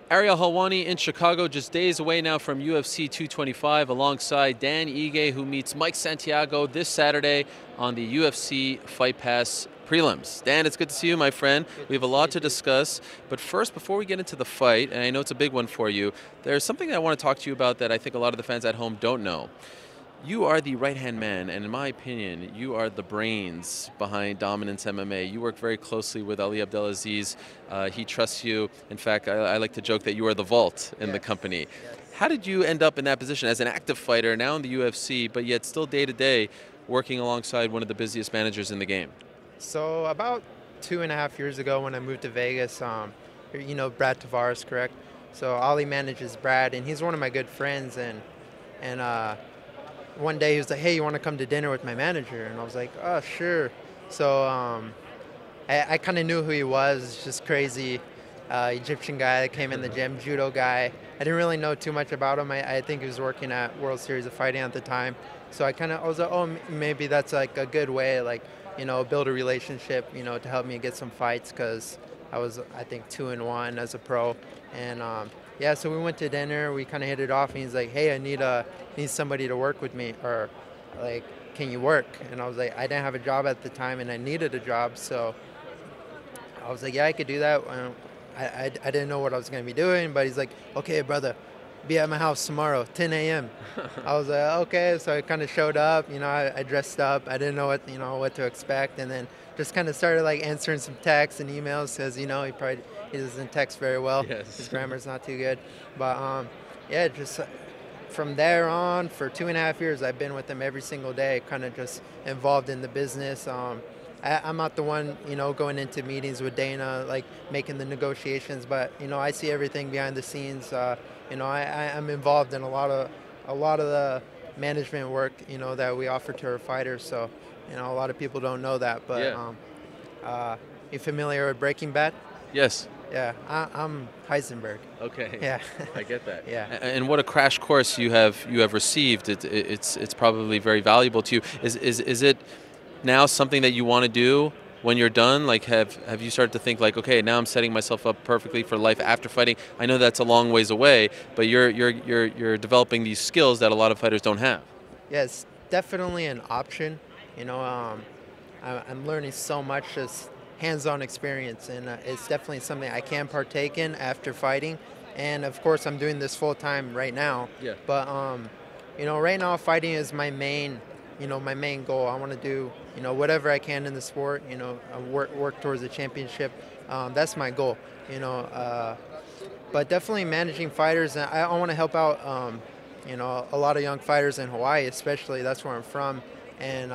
Ariel Helwani in Chicago, just days away now from UFC 225, alongside Dan Ige, who meets Mike Santiago this Saturday on the UFC Fight Pass prelims. Dan, it's good to see you, my friend. We have a lot to discuss. But first, before we get into the fight, and I know it's a big one for you, there's something I want to talk to you about that I think a lot of the fans at home don't know. You are the right-hand man, and in my opinion, you are the brains behind Dominance MMA. You work very closely with Ali Abdelaziz. He trusts you. In fact, I like to joke that you are the vault in the company. How did you end up in that position as an active fighter, now in the UFC, but yet still day-to-day working alongside one of the busiest managers in the game? So about 2.5 years ago when I moved to Vegas, you know Brad Tavares, correct? So Ali manages Brad, and he's one of my good friends, and one day he was like, hey, you want to come to dinner with my manager? And I was like, oh, sure. So I kind of knew who he was, just crazy Egyptian guy that came in the gym, judo guy. I didn't really know too much about him. I think he was working at World Series of Fighting at the time. So I was like, oh, maybe that's like a good way, like, you know, build a relationship, you know, to help me get some fights, because I was, I think, 2-1 as a pro. And yeah, so we went to dinner, we kind of hit it off, and he's like, hey, I need somebody to work with me, or like, can you work? And I was like, I didn't have a job at the time, and I needed a job, so I was like, yeah, I could do that. I didn't know what I was going to be doing, but he's like, okay, brother, be at my house tomorrow, 10 a.m. I was like, okay, so I kind of showed up, you know, I dressed up, I didn't know what to expect, and then just kind of started like answering some texts and emails, because, you know, he doesn't text very well. Yes. His grammar's not too good. But yeah, just from there on, for 2.5 years, I've been with him every single day, kind of just involved in the business. I'm not the one, you know, going into meetings with Dana, like making the negotiations, but, you know, I see everything behind the scenes. You know, I'm involved in a lot of the management work, you know, that we offer to our fighters. So, you know, a lot of people don't know that. But yeah. You familiar with Breaking Bad? Yes. Yeah, I'm Heisenberg. Okay. Yeah. I get that. Yeah. And what a crash course you have received. It's probably very valuable to you. Is it now something that you want to do when you're done? Like, have you started to think like, okay, now I'm setting myself up perfectly for life after fighting? I know that's a long ways away, but you're developing these skills that a lot of fighters don't have. Yeah, it's definitely an option. You know, I'm learning so much, just hands-on experience, and it's definitely something I can partake in after fighting. And of course, I'm doing this full-time right now. Yeah. But you know, right now fighting is my main goal. I want to do, you know, whatever I can in the sport. You know, work towards a championship. That's my goal. You know, but definitely managing fighters, and I want to help out. You know, a lot of young fighters in Hawaii, especially. That's where I'm from, and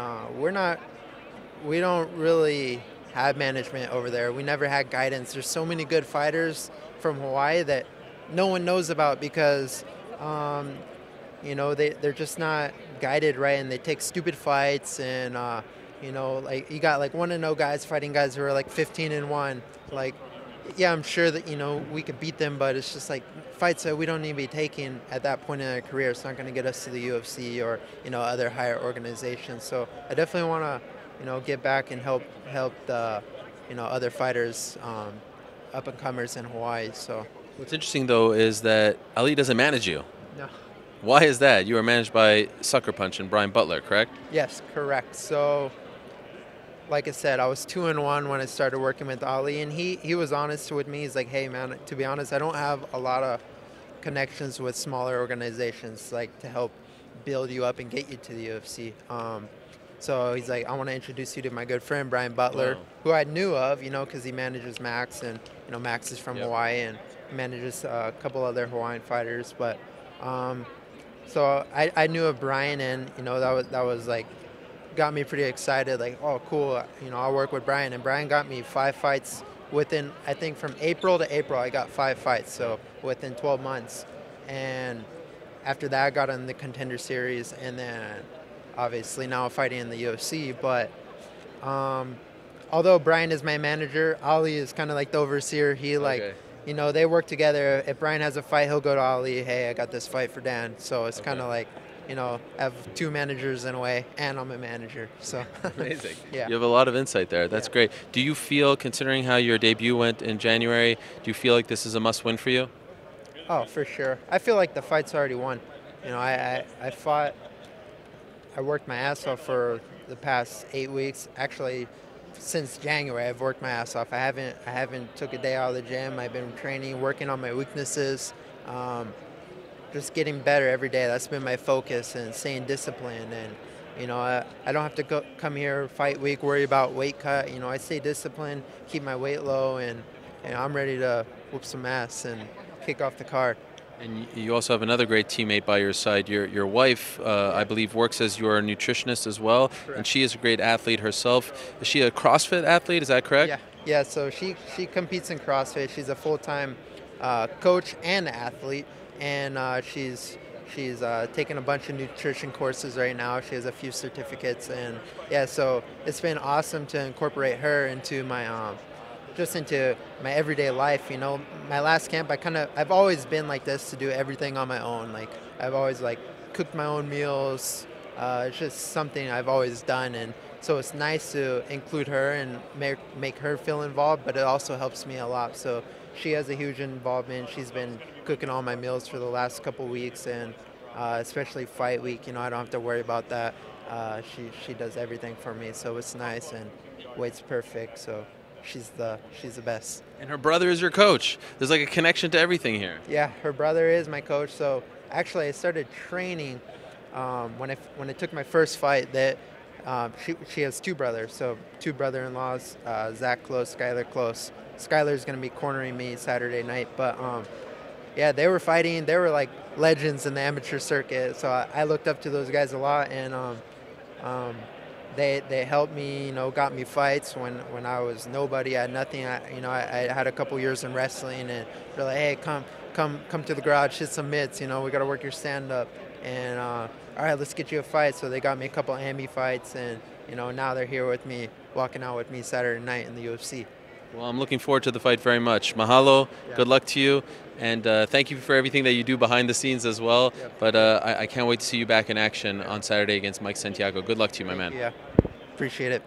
we don't really have management over there. We never had guidance. There's so many good fighters from Hawaii that no one knows about, because you know, they're just not guided right, and they take stupid fights, and you know, like, you got like 1-0 guys fighting guys who are like 15-1. Like, yeah, I'm sure that, you know, we could beat them, but it's just like fights that we don't need to be taking at that point in our career. It's not going to get us to the UFC or, you know, other higher organizations. So I definitely want to, you know, get back and help the, you know, other fighters, up and comers in Hawaii. So What's interesting though is that Ali doesn't manage you. no. Why is that? You are managed by Sucker Punch and Brian Butler, correct? Yes, correct. So, like I said, I was 2-1 when I started working with Ali, and he was honest with me. He's like, hey man, to be honest, I don't have a lot of connections with smaller organizations, like, to help build you up and get you to the UFC. So he's like, I want to introduce you to my good friend Brian Butler, Wow. who I knew of, you know, because he manages Max, and, you know, Max is from Yep. Hawaii, and manages a couple other Hawaiian fighters. But so I knew of Brian, and, you know, that was like, got me pretty excited. Like, oh, cool, you know, I'll work with Brian. And Brian got me 5 fights within, I think from April to April, I got 5 fights. So within 12 months. And after that, I got in the Contender Series, and then obviously now I'm fighting in the UFC. But although Brian is my manager, Ali is kind of like the overseer. He Okay. you know, they work together. If Brian has a fight, he'll go to Ali, hey, I got this fight for Dan. So it's kind of like, you know, I have 2 managers in a way, and I'm a manager. So Amazing. Yeah. You have a lot of insight there. That's Yeah. great. Do you feel, considering how your debut went in January, do you feel like this is a must-win for you? Oh, for sure. I feel like the fight's already won. You know, I fought. I worked my ass off for the past 8 weeks. Actually, since January, I've worked my ass off. I haven't took a day out of the gym. I've been training, working on my weaknesses, just getting better every day. That's been my focus and staying disciplined. And you know, I don't have to come here fight week, worry about weight cut. You know, I stay disciplined, keep my weight low, and I'm ready to whoop some ass and kick off the card. And you also have another great teammate by your side. Your wife, I believe, works as your nutritionist as well, Correct. and she is a great athlete herself. Is she a CrossFit athlete? Is that correct? Yeah. So she competes in CrossFit. She's a full-time coach and athlete, and she's taking a bunch of nutrition courses right now. She has a few certificates, and yeah, so it's been awesome to incorporate her into my just into my everyday life. You know, my last camp, I've always been like this, to do everything on my own. Like, I've always like cooked my own meals. It's just something I've always done, and so it's nice to include her and make her feel involved, but it also helps me a lot. So she has a huge involvement. She's been cooking all my meals for the last couple weeks, and especially fight week, you know, I don't have to worry about that. She does everything for me, so it's nice, and weight's perfect. So she's the best. And her brother is your coach. There's like a connection to everything here. Yeah, her brother is my coach. So actually, I started training when I took my first fight. That she has two brothers, so two brother-in-laws, Zach Close, Skylar Close. Skylar's gonna be cornering me Saturday night, but yeah, they were fighting. They were like legends in the amateur circuit, so I looked up to those guys a lot, and they helped me, you know, got me fights when I was nobody. I had nothing. I had a couple years in wrestling, and they're like, hey, come to the garage, hit some mitts. You know, we got to work your stand up. And all right, let's get you a fight. So they got me a couple AMI fights, and you know, now they're here with me, walking out with me Saturday night in the UFC. Well, I'm looking forward to the fight very much. Mahalo. Yeah. Good luck to you. And thank you for everything that you do behind the scenes as well. Yeah. But I can't wait to see you back in action on Saturday against Mike Santiago. Good luck to you, my man. Yeah, appreciate it.